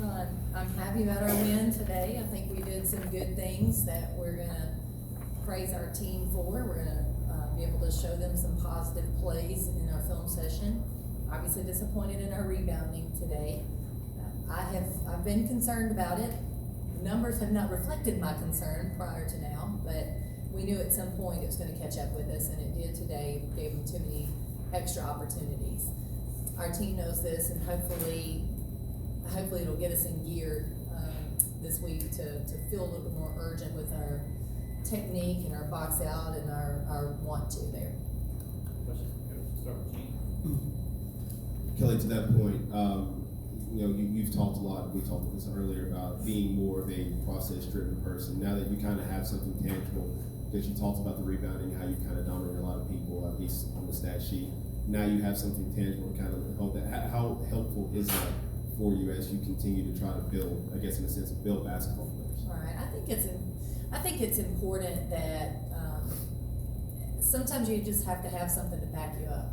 I'm happy about our win today. I think we did some good things that we're gonna praise our team for. We're gonna be able to show them some positive plays in our film session. Obviously disappointed in our rebounding today. I've been concerned about it. The numbers have not reflected my concern prior to now, but we knew at some point it was gonna catch up with us, and it did today. Gave them too many extra opportunities. Our team knows this, and hopefully it'll get us in gear this week to feel a little bit more urgent with our technique and our box out and our want to there. Start with Gene. Kelly, to that point, you've talked a lot, we talked about this earlier, about being more of a process-driven person. Now that you kind of have something tangible, because you talked about the rebounding, how you kind of dominate a lot of people, at least on the stat sheet. Now you have something tangible to kind of hold that. How helpful is that for you as you continue to try to build, I guess in a sense, build basketball players? Right. I think it's important that sometimes you just have to have something to back you up.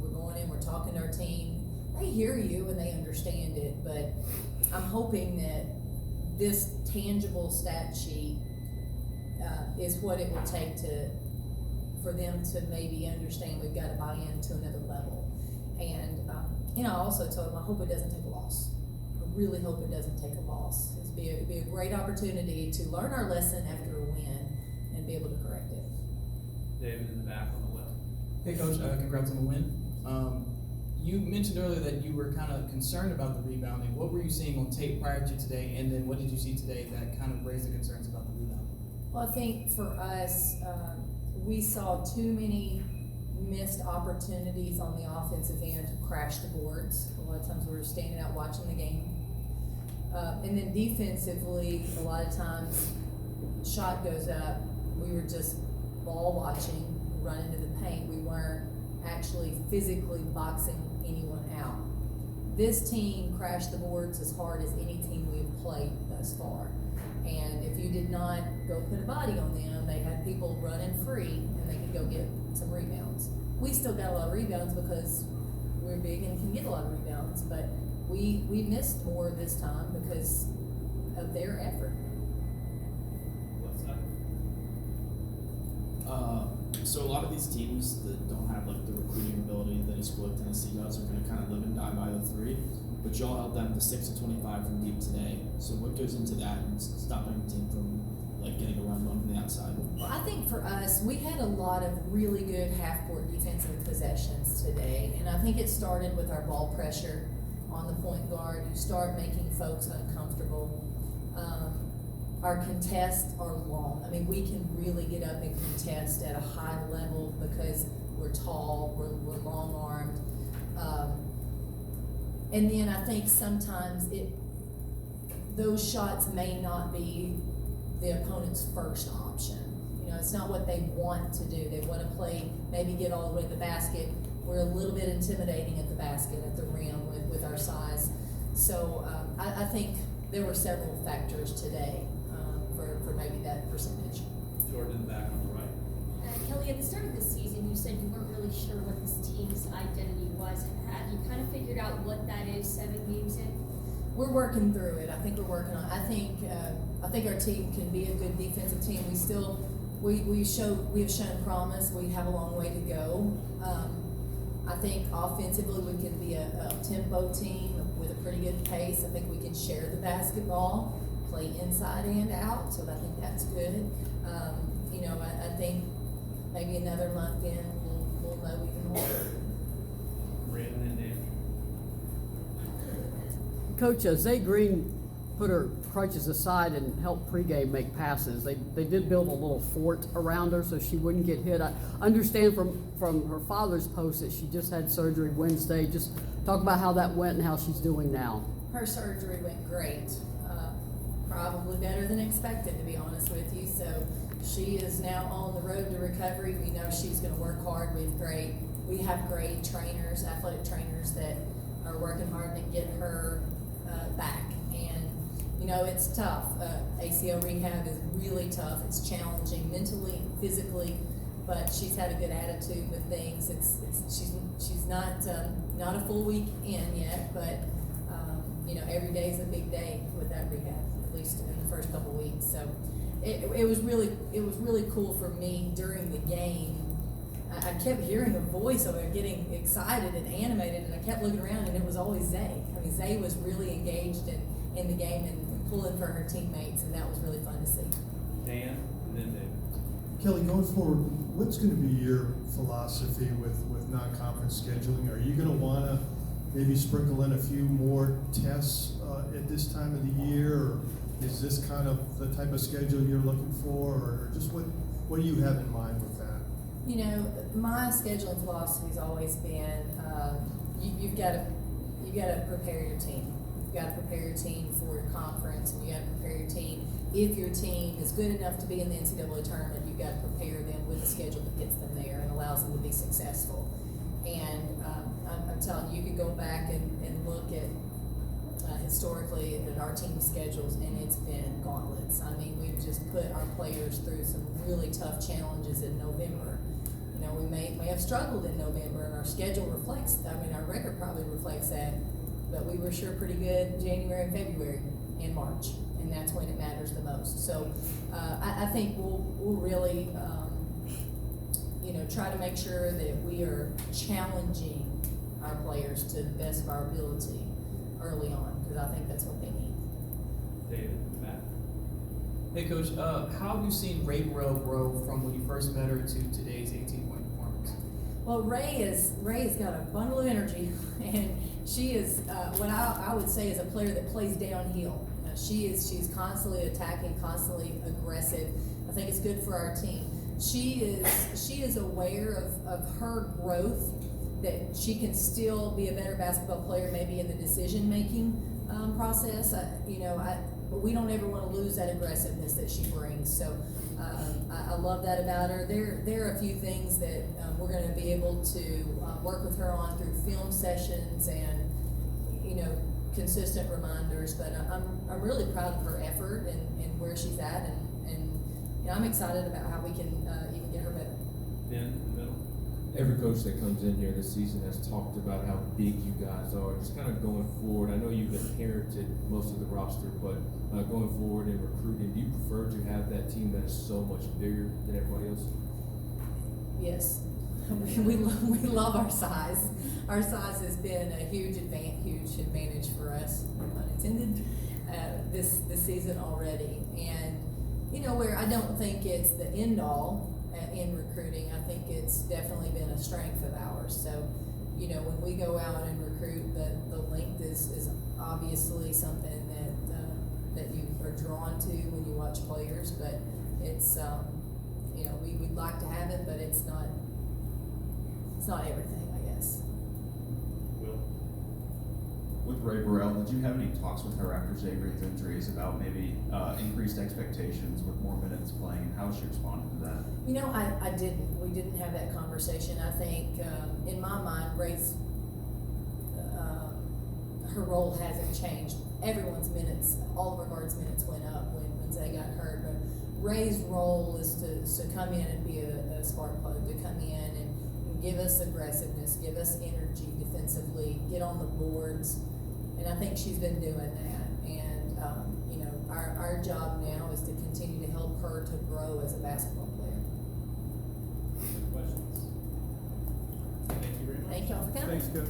We're going in, we're talking to our team. They hear you and they understand it, but I'm hoping that this tangible stat sheet is what it will take for them to maybe understand we've got to buy into another level. And I also told them I hope it doesn't take a loss. I really hope it doesn't take a loss. It'd be a great opportunity to learn our lesson after a win and be able to correct it. David in the back on the left. Hey Coach, congrats on the win. You mentioned earlier that you were kind of concerned about the rebounding. What were you seeing on tape prior to today, and then what did you see today that kind of raised the concerns about the rebounding? Well, I think for us, we saw too many missed opportunities on the offensive end to crash the boards. A lot of times we were standing out watching the game. And then defensively, a lot of times, shot goes up, we were just ball watching, run into the paint. We weren't actually physically boxing anyone out. This team crashed the boards as hard as any team we've played thus far. And if you did not go put a body on them, they had people running free and they could go get some rebounds. We still got a lot of rebounds because we're big and can get a lot of rebounds, but we missed more this time because of their effort. Left side. So a lot of these teams that don't have like the recruiting ability that a school like Tennessee does are going to kind of live and die by the three. But y'all held them to 6 of 25 from deep today. So what goes into that and stopping the team from like getting a run from the outside? Well, I think for us, we had a lot of really good half-court defensive possessions today, and I think it started with our ball pressure on the point guard. You start making folks uncomfortable. Our contests are long. I mean, we can really get up and contest at a high level because we're tall, we're long-armed. And then I think sometimes those shots may not be the opponent's first option. It's not what they want to do. They want to play, maybe get all the way to the basket. We're a little bit intimidating at the basket, at the rim with our size. So I think there were several factors today for maybe that percentage. Jordan in the back on the right. Kelly, at the start of the season, you said you weren't really sure what this team's identity was. Have you kind of figured out what that is 7 games in? We're working through it. I think we're working on it. I think our team can be a good defensive team. We have shown promise. We have a long way to go. I think offensively we can be a tempo team with a pretty good pace. I think we can share the basketball, play inside and out, so I think that's good. I think maybe another month in we'll know even more. Brandon and Dave. Coach, Zay Green put her crutches aside and helped pregame make passes. They did build a little fort around her so she wouldn't get hit. I understand from her father's post that she just had surgery Wednesday. Just talk about how that went and how she's doing now. Her surgery went great. Probably better than expected, to be honest with you. So she is now on the road to recovery. We know she's going to work hard. We have great trainers, athletic trainers that are working hard to get her back. And it's tough. ACL rehab is really tough. It's challenging mentally and physically, but she's had a good attitude with things. She's not a full week in yet, but every day is a big day with that rehab, at least in the first couple weeks. So it was really cool for me during the game. I kept hearing a voice of her getting excited and animated, and I kept looking around, and it was always Zay. I mean, Zay was really engaged in the game and pulling for her teammates, and that was really fun to see. Dan, and then David. Kelly, going forward, what's going to be your philosophy with non-conference scheduling? Are you going to want to maybe sprinkle in a few more tests at this time of the year, or is this kind of the type of schedule you're looking for, or just what do you have in mind with that? My scheduling philosophy has always been you've got to prepare your team. You've got to prepare your team for your conference, and you got to prepare your team. If your team is good enough to be in the NCAA tournament, you've got to prepare them with a schedule that gets them there and allows them to be successful. And I'm telling you, you could go back and look at historically at our team schedules, and it's been gauntlets. I mean, we've just put our players through some really tough challenges in November. We may have struggled in November, and our schedule reflects, our record probably reflects that, but we were sure pretty good January and February and March, and that's when it matters the most. So I think we'll really, try to make sure that we are challenging our players to the best of our ability early on, because I think that's what they need. David, Matt. Hey, Coach, how have you seen Ray Burrell grow from when you first met her to today's 18-point performance? Well, Ray's got a bundle of energy, and she is what I would say is a player that plays downhill. She's constantly attacking, constantly aggressive. I think it's good for our team. She is aware of her growth, that she can still be a better basketball player, maybe in the decision-making process. But we don't ever want to lose that aggressiveness that she brings. So I love that about her. There are a few things that we're going to be able to work with her on through film sessions and consistent reminders. But I'm really proud of her effort and where she's at, and I'm excited about how we can even get her better. Ben, in the middle. Every coach that comes in here this season has talked about how big you guys are. Just kind of going forward, I know you've inherited most of the roster, but going forward in recruiting, do you prefer to have that team that is so much bigger than everybody else? Yes, we love our size. Our size has been a huge advantage for us, pun intended, this season already. And where I don't think it's the end all in recruiting, I think it's definitely been a strength of ours. So, when we go out and recruit, the length is obviously something that you are drawn to when you watch players. But it's we'd like to have it, but it's not everything, I guess. Will. With Ray Burrell, did you have any talks with her after Xavier's injuries about maybe increased expectations with more minutes playing, and how she responded to that? I didn't. We didn't have that conversation. I think, in my mind, Ray's, her role hasn't changed. Everyone's minutes, all of our guards' minutes went up when Zay got hurt, but Ray's role is to come in and be a spark plug, to come in and give us aggressiveness, give us energy defensively, get on the boards, and I think she's been doing that. And our job now is to continue to help her to grow as a basketball player. Questions? Thank you very much. Thank y'all for coming. Thanks, Coach.